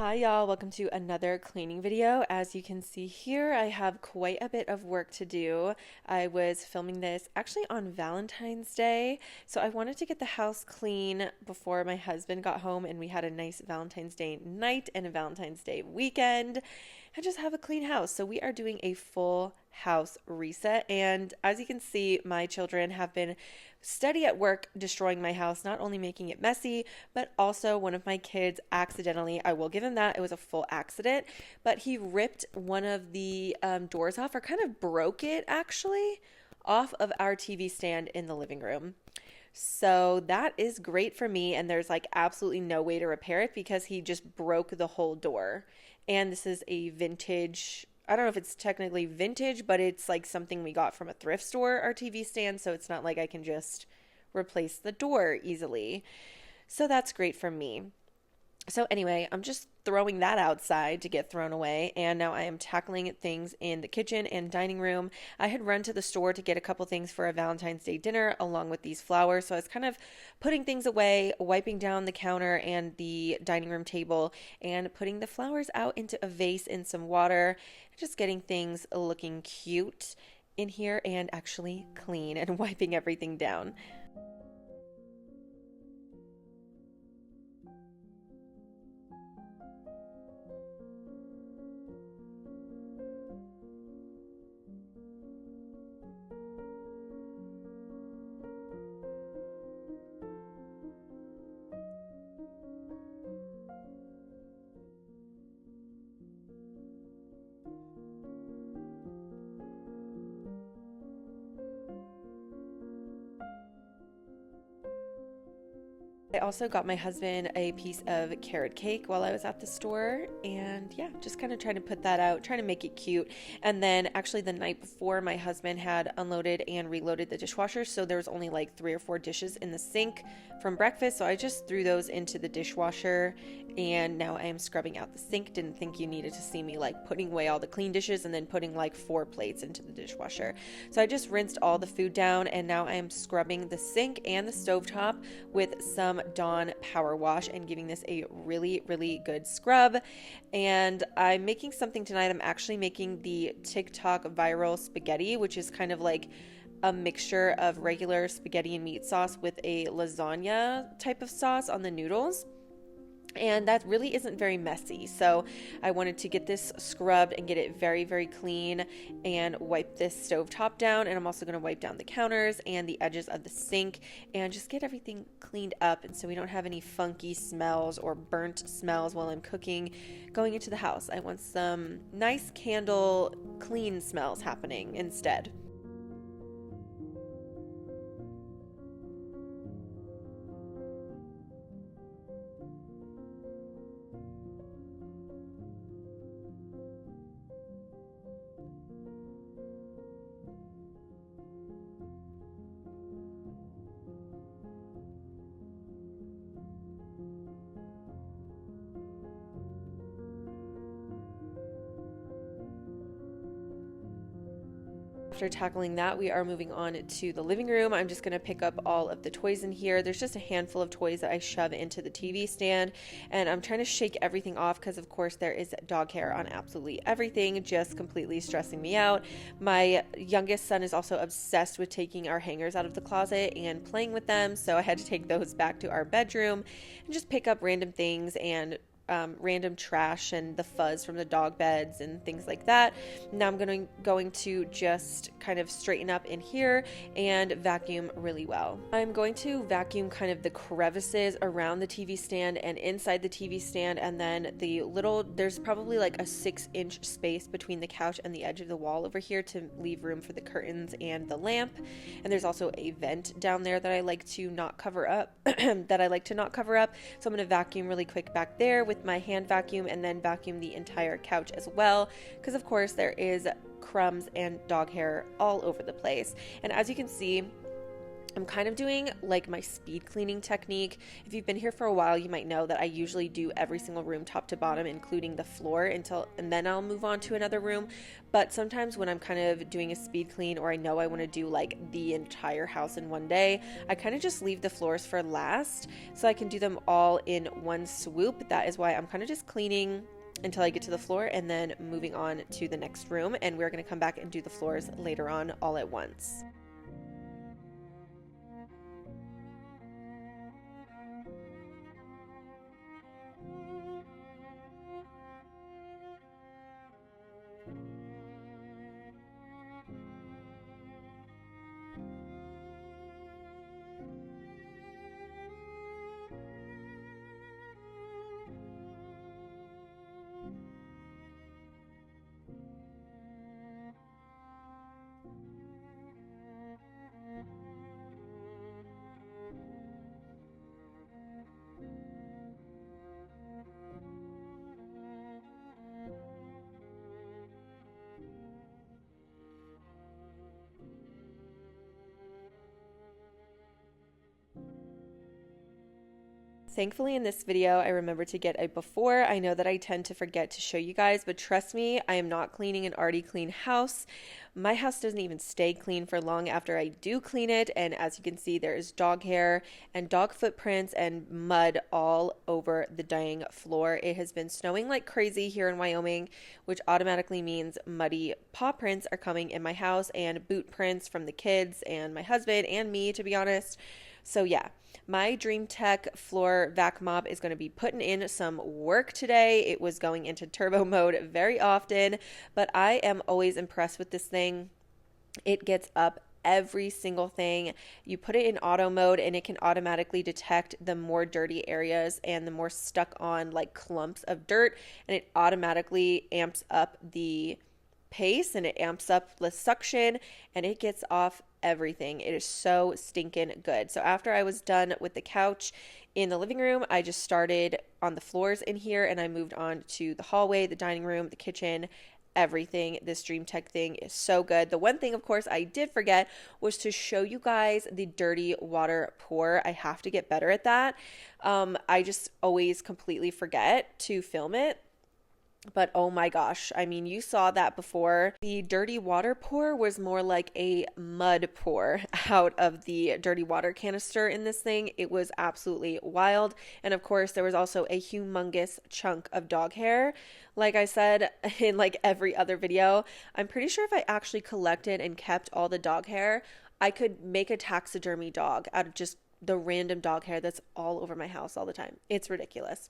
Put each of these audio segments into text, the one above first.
Hi y'all, welcome to another cleaning video. As you can see here, I have quite a bit of work to do. I was filming this actually on Valentine's Day, so I wanted to get the house clean before my husband got home and we had a nice Valentine's Day night and a Valentine's Day weekend and just have a clean house. So we are doing a full house reset, and as you can see, my children have been steady at work destroying my house, not only making it messy, but also one of my kids accidentally, I will give him that, it was a full accident, but he ripped one of the doors off, or kind of broke it actually, off of our TV stand in the living room. So that is great for me, and there's like absolutely no way to repair it because he just broke the whole door. And this is a vintage, I don't know if it's technically vintage, but it's like something we got from a thrift store, our TV stand, so it's not like I can just replace the door easily. So that's great for me. So anyway, I'm just throwing that outside to get thrown away, and now I am tackling things in the kitchen and dining room. I had run to the store to get a couple things for a Valentine's Day dinner along with these flowers, so I was kind of putting things away, wiping down the counter and the dining room table, and putting the flowers out into a vase in some water, just getting things looking cute in here and actually clean and wiping everything down. I also got my husband a piece of carrot cake while I was at the store, and yeah, just kind of trying to put that out, trying to make it cute. And then actually the night before, my husband had unloaded and reloaded the dishwasher, so there was only like 3 or 4 dishes in the sink from breakfast, so I just threw those into the dishwasher, and now I am scrubbing out the sink. Didn't think you needed to see me like putting away all the clean dishes and then putting like 4 plates into the dishwasher. So I just rinsed all the food down, and now I am scrubbing the sink and the stovetop with some Dawn Power Wash and giving this a really, really good scrub. And I'm making something tonight. I'm actually making the TikTok viral spaghetti, which is kind of like a mixture of regular spaghetti and meat sauce with a lasagna type of sauce on the noodles. And that really isn't very messy. So I wanted to get this scrubbed and get it very, very clean and wipe this stovetop down. And I'm also going to wipe down the counters and the edges of the sink and just get everything cleaned up. And so we don't have any funky smells or burnt smells while I'm cooking going into the house. I want some nice candle clean smells happening instead. After tackling that, we are moving on to the living room. I'm just going to pick up all of the toys in here. There's just a handful of toys that I shove into the TV stand, and I'm trying to shake everything off because, of course, there is dog hair on absolutely everything, just completely stressing me out. My youngest son is also obsessed with taking our hangers out of the closet and playing with them, so I had to take those back to our bedroom and just pick up random things and random trash and the fuzz from the dog beds and things like that. Now I'm going to just kind of straighten up in here and vacuum really well. I'm going to vacuum kind of the crevices around the TV stand and inside the TV stand, and then there's probably like a 6-inch space between the couch and the edge of the wall over here to leave room for the curtains and the lamp. And there's also a vent down there that I like to not cover up So I'm going to vacuum really quick back there with my hand vacuum, and then vacuum the entire couch as well, because of course there is crumbs and dog hair all over the place. And as you can see, I'm kind of doing like my speed cleaning technique. If you've been here for a while, you might know that I usually do every single room top to bottom, including the floor, and then I'll move on to another room. But sometimes when I'm kind of doing a speed clean, or I know I want to do like the entire house in one day, I kind of just leave the floors for last so I can do them all in one swoop. That is why I'm kind of just cleaning until I get to the floor and then moving on to the next room. And we're going to come back and do the floors later on all at once. Thankfully, in this video, I remember to get a before. I know that I tend to forget to show you guys, but trust me, I am not cleaning an already clean house. My house doesn't even stay clean for long after I do clean it. And as you can see, there is dog hair and dog footprints and mud all over the dang floor. It has been snowing like crazy here in Wyoming, which automatically means muddy paw prints are coming in my house and boot prints from the kids and my husband and me, to be honest. So yeah, my Dream Tech floor vac mop is going to be putting in some work today. It was going into turbo mode very often, but I am always impressed with this thing. It gets up every single thing. You put it in auto mode and it can automatically detect the more dirty areas and the more stuck on like clumps of dirt, and it automatically amps up the pace and it amps up the suction and it gets off everything. It is so stinking good. So after I was done with the couch in the living room, I just started on the floors in here and I moved on to the hallway, the dining room, the kitchen, everything. This Dream Tech thing is so good. The one thing, of course, I did forget was to show you guys the dirty water pour. I have to get better at that. I just always completely forget to film it. But oh my gosh, I mean, you saw that before. The dirty water pour was more like a mud pour out of the dirty water canister in this thing. It was absolutely wild. And of course, there was also a humongous chunk of dog hair. Like I said in like every other video, I'm pretty sure if I actually collected and kept all the dog hair, I could make a taxidermy dog out of just the random dog hair that's all over my house all the time. It's ridiculous.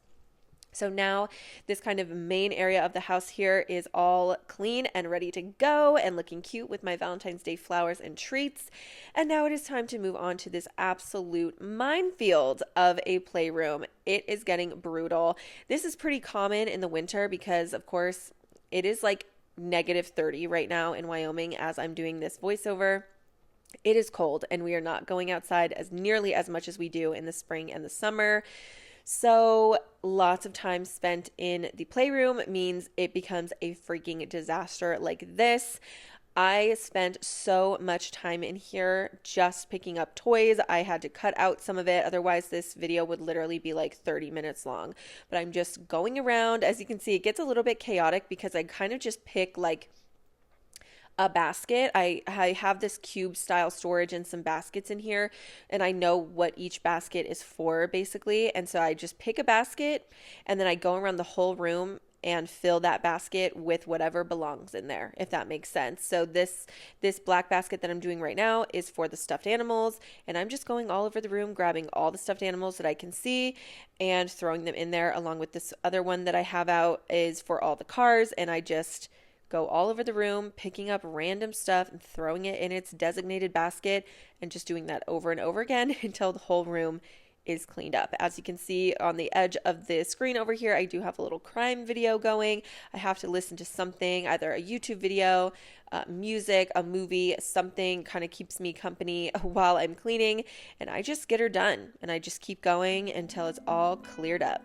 So now this kind of main area of the house here is all clean and ready to go and looking cute with my Valentine's Day flowers and treats. And now it is time to move on to this absolute minefield of a playroom. It is getting brutal. This is pretty common in the winter because, of course, it is like -30 right now in Wyoming as I'm doing this voiceover. It is cold and we are not going outside as nearly as much as we do in the spring and the summer. So lots of time spent in the playroom means it becomes a freaking disaster like this. I spent so much time in here just picking up toys. I had to cut out some of it. Otherwise, this video would literally be like 30 minutes long. But I'm just going around. As you can see, it gets a little bit chaotic because I kind of just pick like a basket. I have this cube style storage and some baskets in here, and I know what each basket is for basically. And so I just pick a basket and then I go around the whole room and fill that basket with whatever belongs in there, if that makes sense. So this black basket that I'm doing right now is for the stuffed animals, and I'm just going all over the room grabbing all the stuffed animals that I can see and throwing them in there, along with this other one that I have out is for all the cars, and I just go all over the room, picking up random stuff and throwing it in its designated basket and just doing that over and over again until the whole room is cleaned up. As you can see on the edge of the screen over here, I do have a little crime video going. I have to listen to something, either a YouTube video, music, a movie, something kind of keeps me company while I'm cleaning, and I just get her done and I just keep going until it's all cleared up.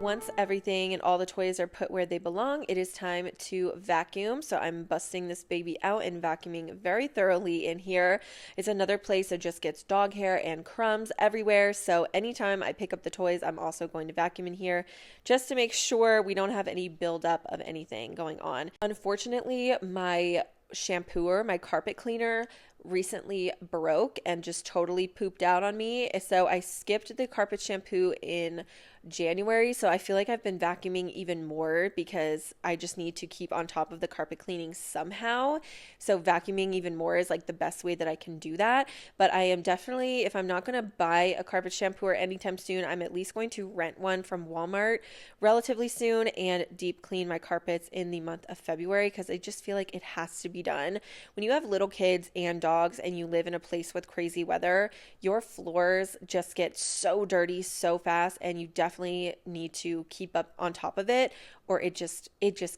Once everything and all the toys are put where they belong, it is time to vacuum. So I'm busting this baby out and vacuuming very thoroughly in here. It's another place that just gets dog hair and crumbs everywhere. So anytime I pick up the toys, I'm also going to vacuum in here just to make sure we don't have any buildup of anything going on. Unfortunately, my shampooer, my carpet cleaner, recently broke and just totally pooped out on me. So I skipped the carpet shampoo in January. So I feel like I've been vacuuming even more because I just need to keep on top of the carpet cleaning somehow. So vacuuming even more is like the best way that I can do that. But I am definitely, if I'm not going to buy a carpet shampooer anytime soon, I'm at least going to rent one from Walmart relatively soon and deep clean my carpets in the month of February because I just feel like it has to be done. When you have little kids and dogs and you live in a place with crazy weather, your floors just get so dirty so fast, and you definitely need to keep up on top of it, or it just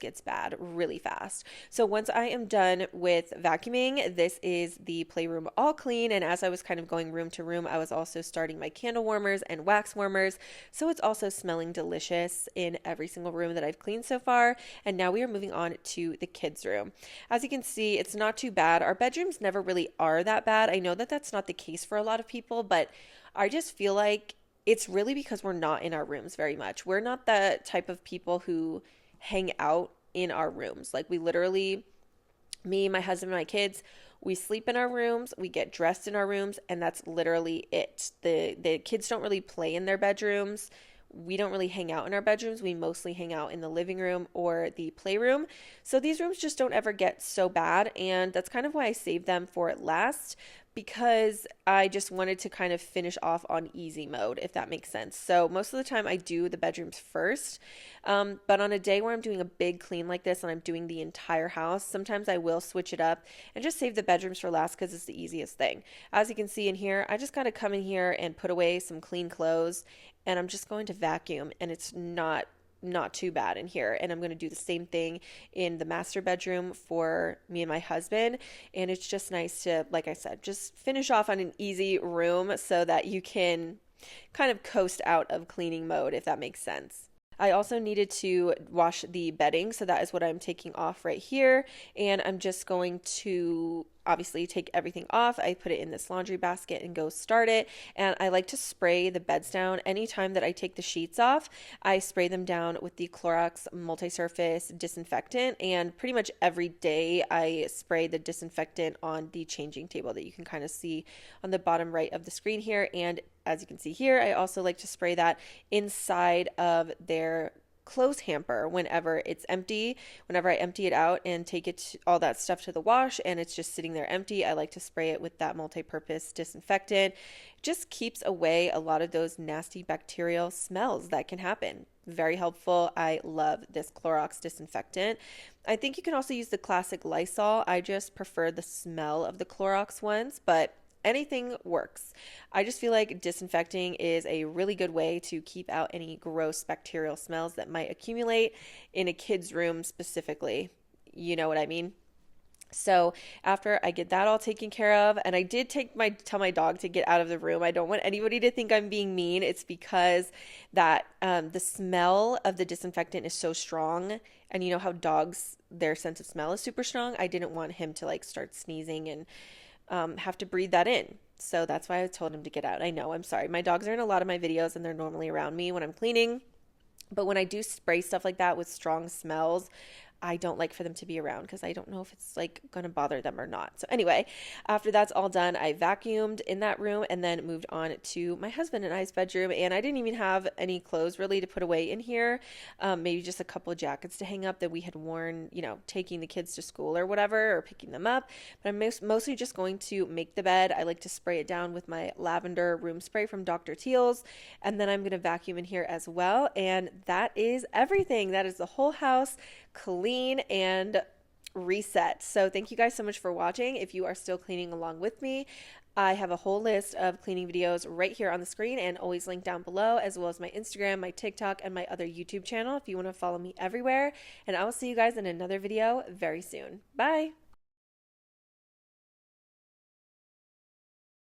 gets bad really fast. So once I am done with vacuuming, this is the playroom all clean, and as I was kind of going room to room, I was also starting my candle warmers and wax warmers, so it's also smelling delicious in every single room that I've cleaned so far. And now we are moving on to the kids' room. As you can see, it's not too bad. Our bedrooms never really are that bad. I know that that's not the case for a lot of people, but I just feel like it's really because we're not in our rooms very much. We're not the type of people who hang out in our rooms. Like, we literally, me, my husband, and my kids, we sleep in our rooms, we get dressed in our rooms, and that's literally it. The kids don't really play in their bedrooms. We don't really hang out in our bedrooms. We mostly hang out in the living room or the playroom. So these rooms just don't ever get so bad, and that's kind of why I saved them for last, because I just wanted to kind of finish off on easy mode, if that makes sense. So most of the time I do the bedrooms first, but on a day where I'm doing a big clean like this and I'm doing the entire house, sometimes I will switch it up and just save the bedrooms for last because it's the easiest thing. As you can see in here, I just got to come in here and put away some clean clothes, and I'm just going to vacuum, and it's not too bad in here. And I'm going to do the same thing in the master bedroom for me and my husband. And it's just nice to, like I said, just finish off on an easy room so that you can kind of coast out of cleaning mode, if that makes sense. I also needed to wash the bedding, so that is what I'm taking off right here. And I'm just going to obviously take everything off. I put it in this laundry basket and go start it. And I like to spray the beds down anytime that I take the sheets off. I spray them down with the Clorox multi-surface disinfectant, and pretty much every day I spray the disinfectant on the changing table that you can kind of see on the bottom right of the screen here. And as you can see here, I also like to spray that inside of their clothes hamper whenever it's empty. Whenever I empty it out and take all that stuff to the wash and it's just sitting there empty, I like to spray it with that multi-purpose disinfectant. It just keeps away a lot of those nasty bacterial smells that can happen. Very helpful. I love this Clorox disinfectant. I think you can also use the classic Lysol. I just prefer the smell of the Clorox ones, but anything works. I just feel like disinfecting is a really good way to keep out any gross bacterial smells that might accumulate in a kid's room specifically. You know what I mean? So after I get that all taken care of, and I did tell my dog to get out of the room. I don't want anybody to think I'm being mean. It's because that the smell of the disinfectant is so strong, and you know how dogs, their sense of smell is super strong. I didn't want him to like start sneezing and have to breathe that in. So that's why I told him to get out. I know, I'm sorry. My dogs are in a lot of my videos and they're normally around me when I'm cleaning. But when I do spray stuff like that with strong smells, I don't like for them to be around because I don't know if it's like going to bother them or not. So anyway, after that's all done, I vacuumed in that room and then moved on to my husband and I's bedroom. And I didn't even have any clothes really to put away in here. Maybe just a couple of jackets to hang up that we had worn, you know, taking the kids to school or whatever, or picking them up. But I'm mostly just going to make the bed. I like to spray it down with my lavender room spray from Dr. Teal's. And then I'm going to vacuum in here as well. And that is everything. That is the whole house clean and reset. So thank you guys so much for watching. If you are still cleaning along with me, I have a whole list of cleaning videos right here on the screen and always linked down below, as well as my Instagram, my TikTok, and my other YouTube channel if you want to follow me everywhere. And I will see you guys in another video very soon. Bye.